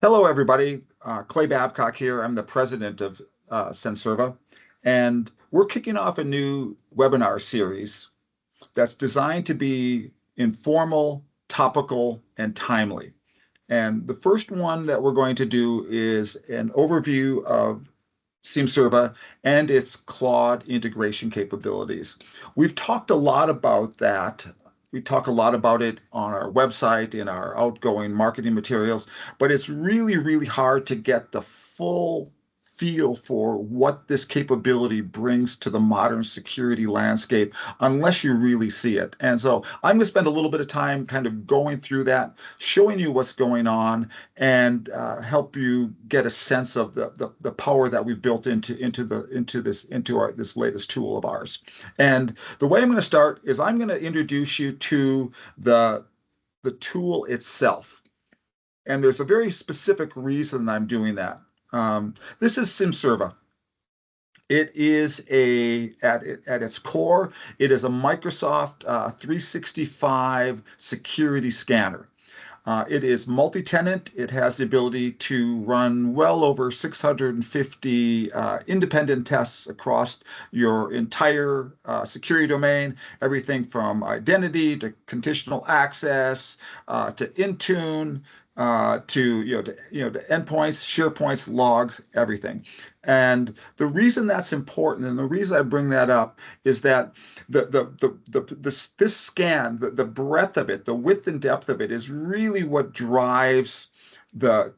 Hello, everybody. Clay Babcock here. I'm the president of Senserva, and we're kicking off a new webinar series that's designed to be informal, topical, and timely. And the first one that we're going to do is an overview of Siemserva and its Claude integration capabilities. We've talked a lot about that. We talk a lot about it on our website, in our outgoing marketing materials, but it's really, really hard to get the full feel for what this capability brings to the modern security landscape unless you really see it. And so I'm going to spend a little bit of time kind of going through that, showing you what's going on, and help you get a sense of the power that we've built into this latest tool of ours. And the way I'm going to start is I'm going to introduce you to the tool itself. And there's a very specific reason I'm doing that. This is Siemserva. It is at its core, it is a Microsoft 365 security scanner. It is multi-tenant. It has the ability to run well over 650 independent tests across your entire security domain, everything from identity to conditional access to Intune, to endpoints, SharePoints, logs, everything. And the reason that's important, and the reason I bring that up, is that this scan, the breadth of it, the width and depth of it, is really what drives the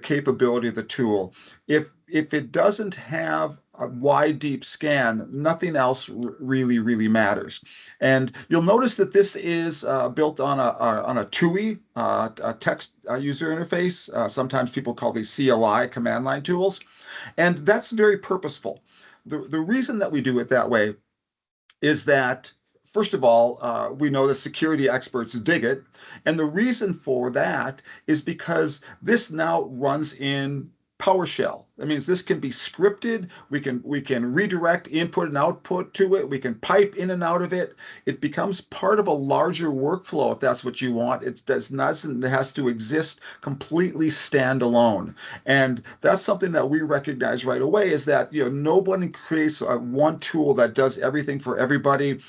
capability of the tool. If it doesn't have a wide, deep scan, nothing else really matters. And you'll notice that this is built on a TUI, a text user interface. Sometimes people call these CLI, command line tools, and that's very purposeful. The reason that we do it that way is that, first of all, we know the security experts dig it. And the reason for that is because this now runs in PowerShell. That means this can be scripted. We can redirect input and output to it. We can pipe in and out of it. It becomes part of a larger workflow if that's what you want. It has to exist completely standalone. And that's something that we recognize right away, is that nobody creates one tool that does everything for everybody.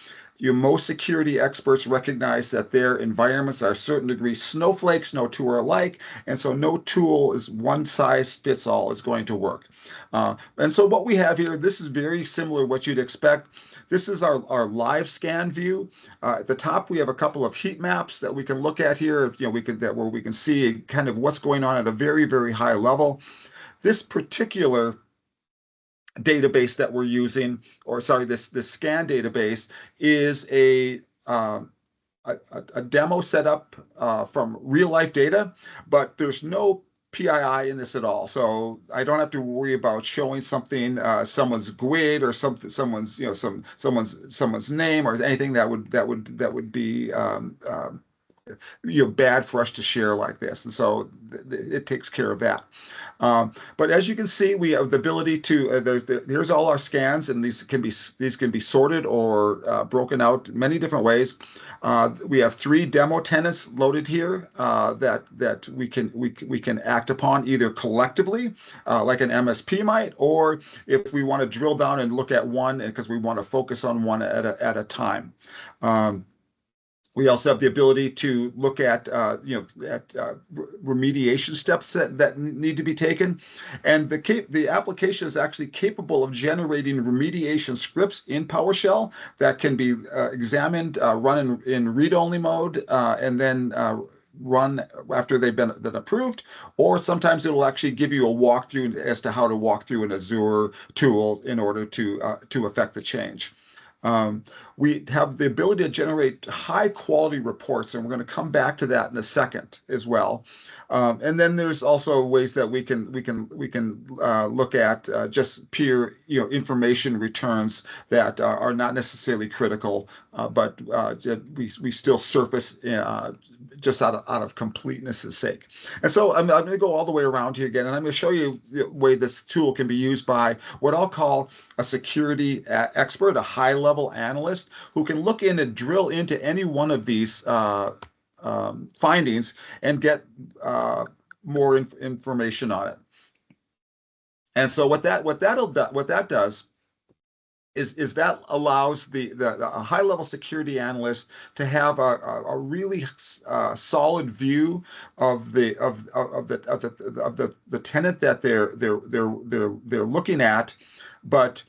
Most security experts recognize that their environments are a certain degree snowflakes, no two are alike, and so no tool is one size fits all is going to work. And so what we have here, this is very similar to what you'd expect. This is our live scan view. At the top, we have a couple of heat maps that we can look at here. Where we can see kind of what's going on at a very high level. This particular database that we're using, or sorry, this scan database is a demo set up from real life data, but there's no PII in this at all. So I don't have to worry about showing something, someone's GUID or someone's name or anything that would be bad for us to share like this. And so it takes care of that. But as you can see, we have the ability to, here's all our scans, and these can be sorted or broken out many different ways. We have 3 demo tenants loaded here that we can act upon either collectively, like an MSP might, or if we want to drill down and look at one because we want to focus on one at a time. We also have the ability to look at remediation steps that need to be taken, and the application is actually capable of generating remediation scripts in PowerShell that can be examined, run in read-only mode, and then run after they've been approved, or sometimes it will actually give you a walkthrough as to how to walk through an Azure tool in order to affect the change. We have the ability to generate high quality reports, and we're going to come back to that in a second as well. And then there's also ways that we can look at just pure information returns that are not necessarily critical, but we still surface just out of completeness' sake. And so I'm going to go all the way around here again, and I'm going to show you the way this tool can be used by what I'll call a security expert, a high-level analyst who can look in and drill into any one of these findings and get more information on it. And so what that does is that allows the a high level security analyst to have a really solid view of the tenant that they're looking at. But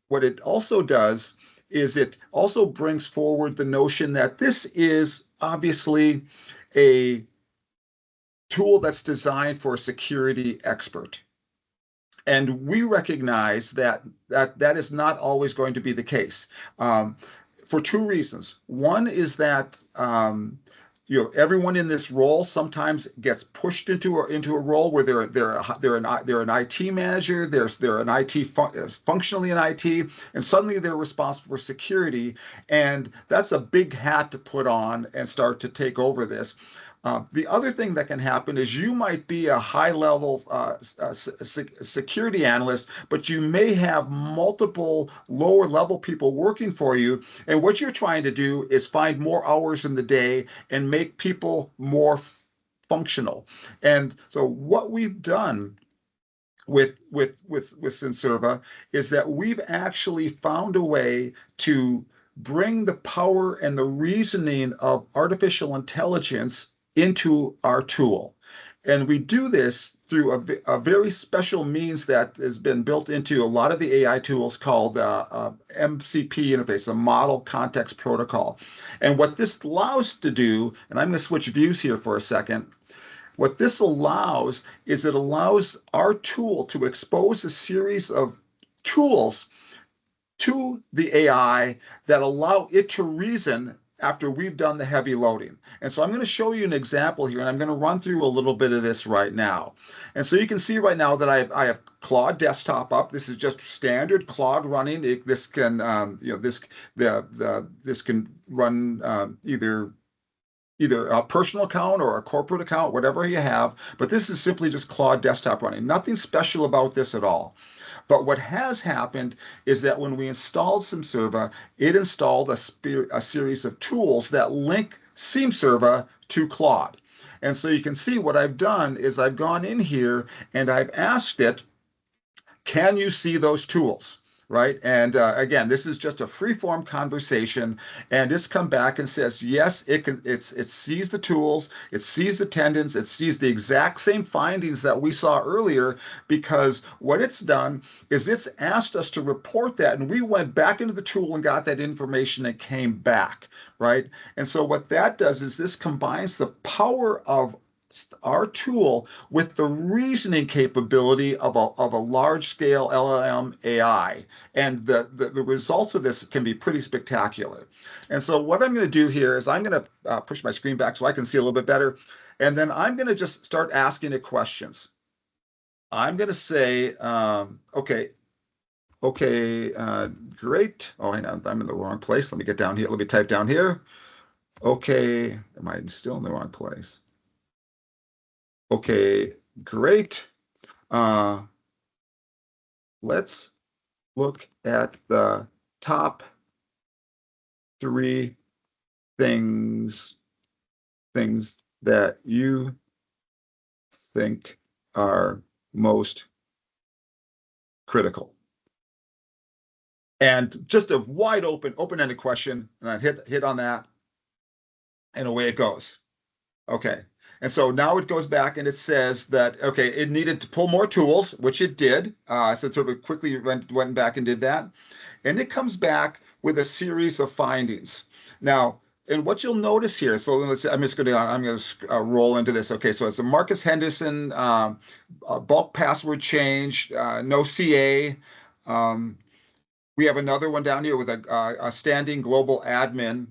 what it also does is it also brings forward the notion that this is obviously a tool that's designed for a security expert. And we recognize that is not always going to be the case, for two reasons. One is that everyone in this role sometimes gets pushed into a role where they're an IT manager, they're an IT functionally in IT, and suddenly they're responsible for security, and that's a big hat to put on and start to take over this. The other thing that can happen is you might be a high-level security analyst, but you may have multiple lower-level people working for you, and what you're trying to do is find more hours in the day and make people more functional. And so what we've done with Senserva is that we've actually found a way to bring the power and the reasoning of artificial intelligence into our tool. And we do this through a very special means that has been built into a lot of the AI tools called MCP interface, a model context protocol. And what this allows to do, and I'm going to switch views here for a second. What this allows is it allows our tool to expose a series of tools to the AI that allow it to reason after we've done the heavy loading. And so I'm going to show you an example here, and I'm going to run through a little bit of this right now. And so you can see right now that I have Claude Desktop up. This is just standard Claude running. This can this can run either a personal account or a corporate account, whatever you have. But this is simply just Claude Desktop running. Nothing special about this at all. But what has happened is that when we installed Siemserva, it installed a series of tools that link Siemserva to Claude. And so you can see what I've done is I've gone in here and I've asked it, can you see those tools? Right? And again, this is just a free-form conversation, and it's come back and says, yes, it sees the tools, it sees the tenants, it sees the exact same findings that we saw earlier, because what it's done is it's asked us to report that, and we went back into the tool and got that information and came back, right? And so what that does is this combines the power of our tool with the reasoning capability of a large-scale LLM AI. And the results of this can be pretty spectacular. And so what I'm going to do here is I'm going to push my screen back so I can see a little bit better. And then I'm going to just start asking it questions. I'm going to say, great. Oh, hang on, I'm in the wrong place. Let me get down here. Let me type down here. Okay, am I still in the wrong place? Okay, great. Let's look at the top 3 things that you think are most critical. And just a wide open-ended question, and I hit on that, and away it goes. Okay. And so now it goes back and it says that, okay, it needed to pull more tools, which it did. So it sort of quickly went back and did that. And it comes back with a series of findings. Now, and what you'll notice here, so I'm going to roll into this. Okay, so it's a Marcus Henderson, bulk password change, no CA. We have another one down here with a standing global admin.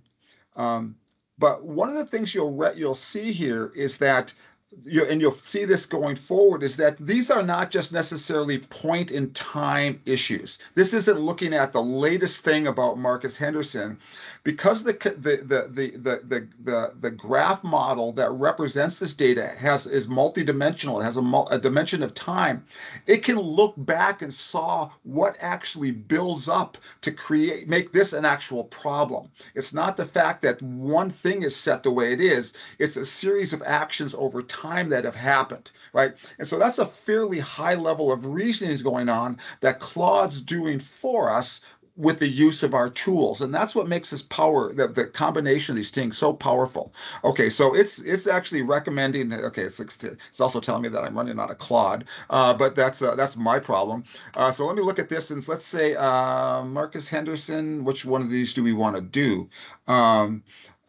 But one of the things you'll see here is that, and you'll see this going forward, is that these are not just necessarily point in time issues. This isn't looking at the latest thing about Marcus Henderson, because the graph model that represents this data is multidimensional. It has a dimension of time. It can look back and saw what actually builds up to make this an actual problem. It's not the fact that one thing is set the way it is. It's a series of actions over time time that have happened, right? And so that's a fairly high level of reasoning is going on that Claude's doing for us with the use of our tools. And that's what makes this the combination of these things so powerful. Okay, so it's actually recommending, okay, it's also telling me that I'm running out of Claude, but that's my problem. So let me look at this, and let's say Marcus Henderson, which one of these do we want to do?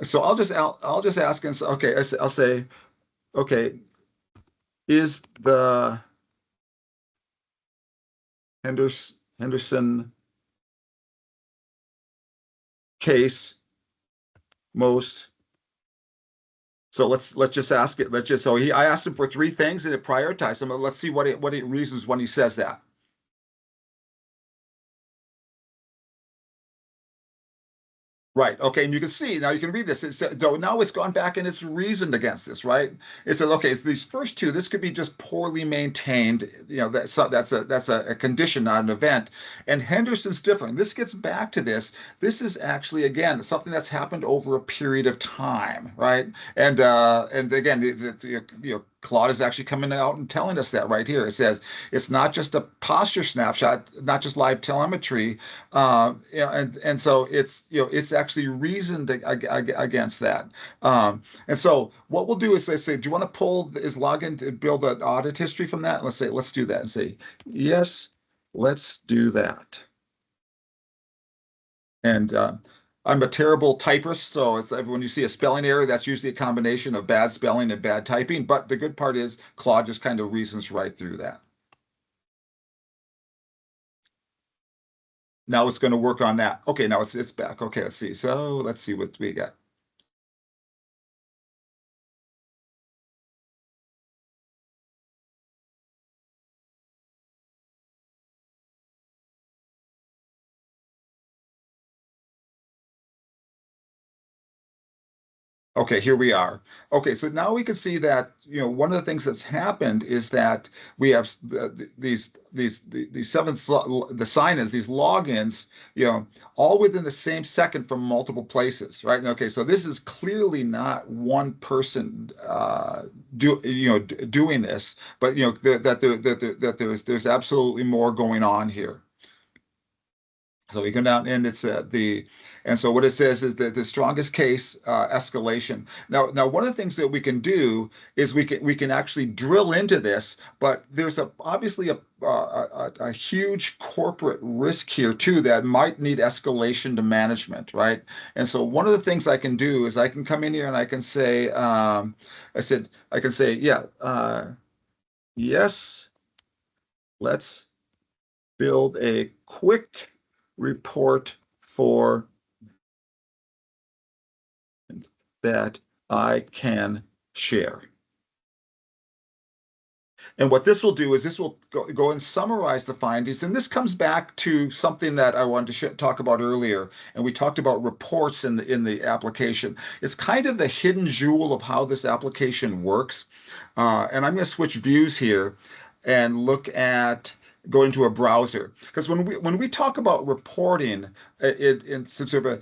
So I'll just ask, and okay, I'll say, okay, is the Henderson case most. So let's just ask it. Let's just I asked him for three things and it prioritized them. Let's see what it reasons when he says that. Right. Okay. And you can see now you can read this. It said, though now it's gone back and it's reasoned against this, right? It says, okay, it's these first two, this could be just poorly maintained. You know, that's a condition, not an event. And Henderson's different. This gets back to this. This is actually again something that's happened over a period of time, right? And again, Claude is actually coming out and telling us that right here. It says it's not just a posture snapshot, not just live telemetry, and so it's actually reasoned against that. And so what we'll do is say, do you want to pull his login to build an audit history from that? Let's do that and say, yes, let's do that. And I'm a terrible typist, so it's when you see a spelling error, that's usually a combination of bad spelling and bad typing. But the good part is Claude just kind of reasons right through that. Now it's going to work on that. Okay, now it's back. Okay, let's see. So let's see what we got. Okay, here we are. Okay, so now we can see that, one of the things that's happened is that we have these the sign-ins, these logins, all within the same second from multiple places, right? Okay, so this is clearly not one person doing this, but there's absolutely more going on here. So we come down and it's and so what it says is that the strongest case escalation. Now one of the things that we can do is we can actually drill into this, but there's obviously a huge corporate risk here too that might need escalation to management, right? And so one of the things I can do is I can come in here and I can say, yeah, yes, let's build a quick report for that I can share. And what this will do is this will go and summarize the findings. And this comes back to something that I wanted to talk about earlier. And we talked about reports in the application. It's kind of the hidden jewel of how this application works. And I'm going to switch views here and look at go into a browser. Because when we talk about reporting in Siemserva,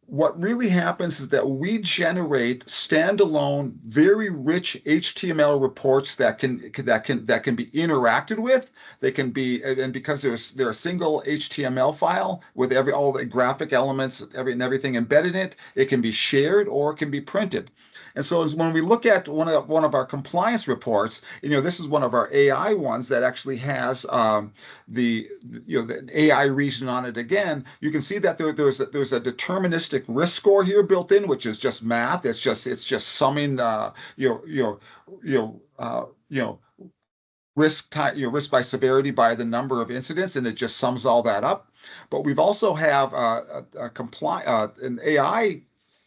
what really happens is that we generate standalone, very rich HTML reports that can be interacted with. They can be, and because they're a single HTML file with all the graphic elements, everything embedded in it, it can be shared or it can be printed. And so when we look at one of our compliance reports, this is one of our AI ones that actually has the AI reason on it again. You can see that there's a deterministic risk score here built in, which is just math. It's just summing risk by severity by the number of incidents, and it just sums all that up. But we've also have an AI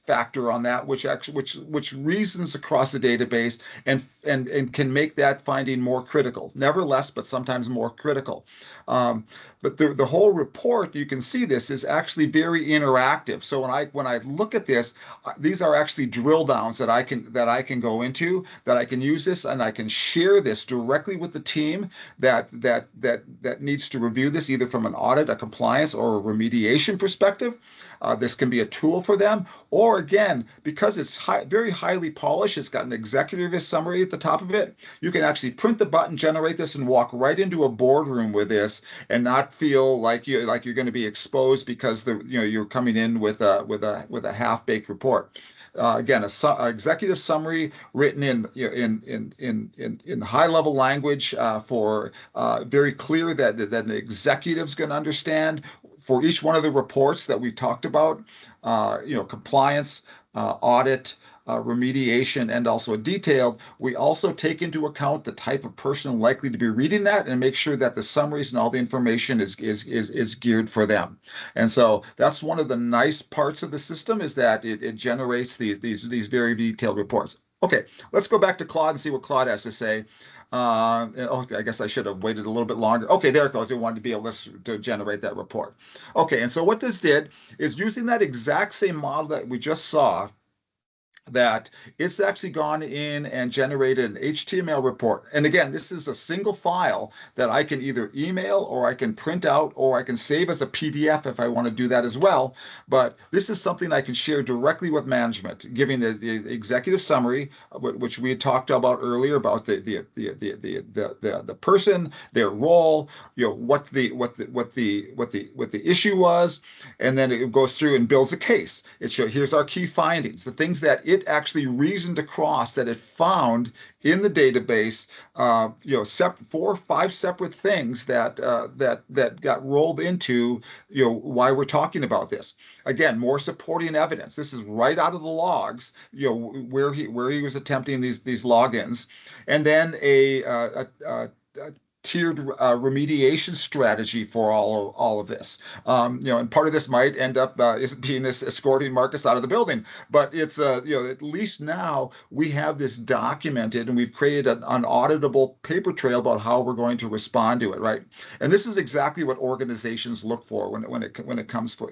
factor on that, which reasons across the database and can make that finding more critical. Never less, but sometimes more critical. But the whole report, you can see this is actually very interactive. So when I look at this, these are actually drill downs that I can go into, that I can use this and I can share this directly with the team that needs to review this either from an audit, a compliance, or a remediation perspective. This can be a tool for them, or Or again, because it's very highly polished, it's got an executive summary at the top of it. You can actually print the button, generate this, and walk right into a boardroom with this, and not feel like you're going to be exposed because you're coming in with a half-baked report. Again, a executive summary written in high level language for very clear that an executive's going to understand for each one of the reports that we talked about, compliance, audit, remediation, and also detailed. We also take into account the type of person likely to be reading that and make sure that the summaries and all the information is geared for them. And so that's one of the nice parts of the system, is that it generates these very detailed reports. Okay, let's go back to Claude and see what Claude has to say. I guess I should have waited a little bit longer. Okay, there it goes. It wanted to be able to generate that report. Okay, and so what this did is, using that exact same model that we just saw, that it's actually gone in and generated an HTML report. And again, this is a single file that I can either email, or I can print out, or I can save as a PDF if I want to do that as well. But this is something I can share directly with management, giving the executive summary, which we had talked about earlier, about the person, their role, what the issue was, and then it goes through and builds a case. It shows, here's our key findings, the things that it actually reasoned across, that it found in the database, 4 or 5 separate things that got rolled into, why we're talking about this. Again, more supporting evidence. This is right out of the logs, where he was attempting these logins, and then a tiered remediation strategy for all of this. And part of this might end up being this escorting Marcus out of the building, but it's at least now we have this documented, and we've created an auditable paper trail about how we're going to respond to it, right? And this is exactly what organizations look for when it comes to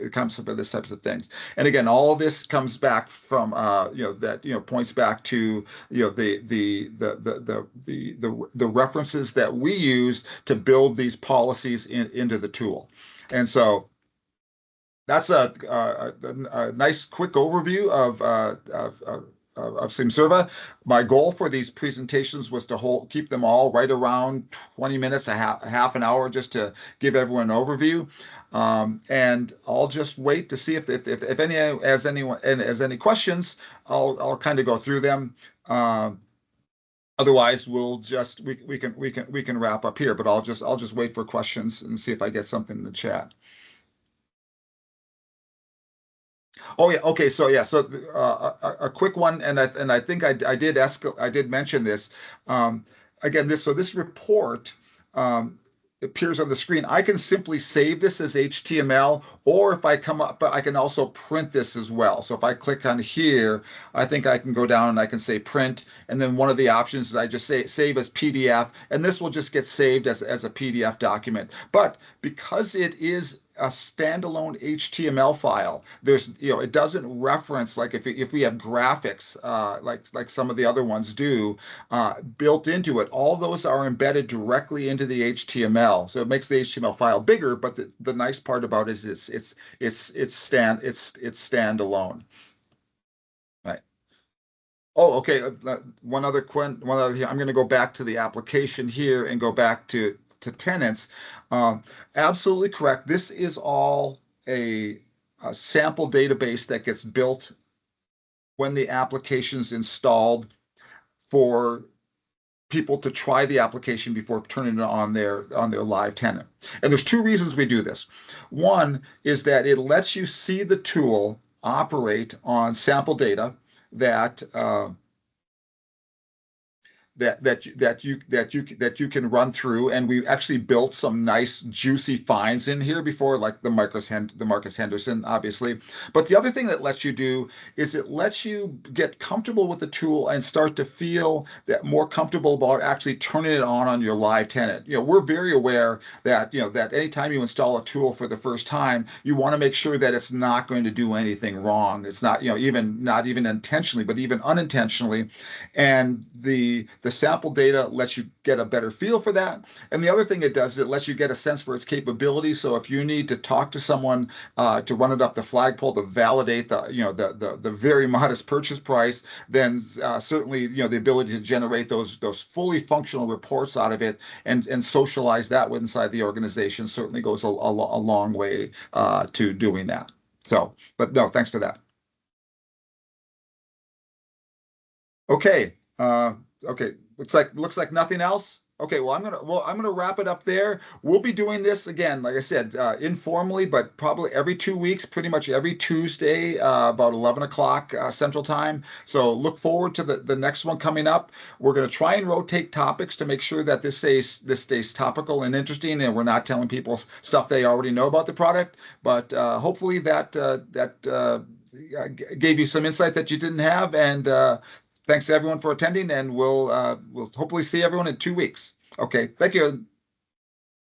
this types of things. And again, all of this comes back from points back to the references that we use to build these policies into the tool. And so that's a nice quick overview of Siemserva. My goal for these presentations was to keep them all right around 20 minutes, half an hour, just to give everyone an overview. And I'll just wait to see if anyone has any questions. I'll kind of go through them. Otherwise, we can wrap up here. But I'll just wait for questions and see if I get something in the chat. Oh yeah, okay. So yeah, so a quick one, and I think I did mention this. Again, this report appears on the screen. I can simply save this as HTML, or if I come up, I can also print this as well. So if I click on here, I think I can go down and I can say print, and then one of the options is I just say save as PDF, and this will just get saved as a PDF document. But because it is a standalone HTML file, it doesn't reference, like if we have graphics like some of the other ones do built into it. All those are embedded directly into the HTML, so it makes the HTML file bigger. But the nice part about it is it's standalone. Right. Oh, okay. One other here. I'm going to go back to the application here and go back to tenants. Absolutely correct. This is all a sample database that gets built when the application's installed, for people to try the application before turning it on their live tenant. And there's 2 reasons we do this. One is that it lets you see the tool operate on sample data that you can run through, and we actually built some nice juicy finds in here before, like the Marcus Henderson, obviously. But the other thing that lets you do is it lets you get comfortable with the tool and start to feel that more comfortable about actually turning it on your live tenant. We're very aware that that anytime you install a tool for the first time, you want to make sure that it's not going to do anything wrong. It's not not even intentionally, but even unintentionally. And the The sample data lets you get a better feel for that. And the other thing it does is it lets you get a sense for its capability. So if you need to talk to someone to run it up the flagpole to validate the very modest purchase price, then certainly the ability to generate those fully functional reports out of it and socialize that inside the organization certainly goes a long way to doing that. So, but no, thanks for that. Okay. Okay. Looks like nothing else. Okay. Well I'm gonna wrap it up there. We'll be doing this again, like I said, informally, but probably every 2 weeks, pretty much every Tuesday, about 11 o'clock Central Time. So look forward to the next one coming up. We're gonna try and rotate topics to make sure that this stays topical and interesting, and we're not telling people stuff they already know about the product. But hopefully that gave you some insight that you didn't have, and thanks everyone for attending, and we'll hopefully see everyone in 2 weeks. Okay, thank you.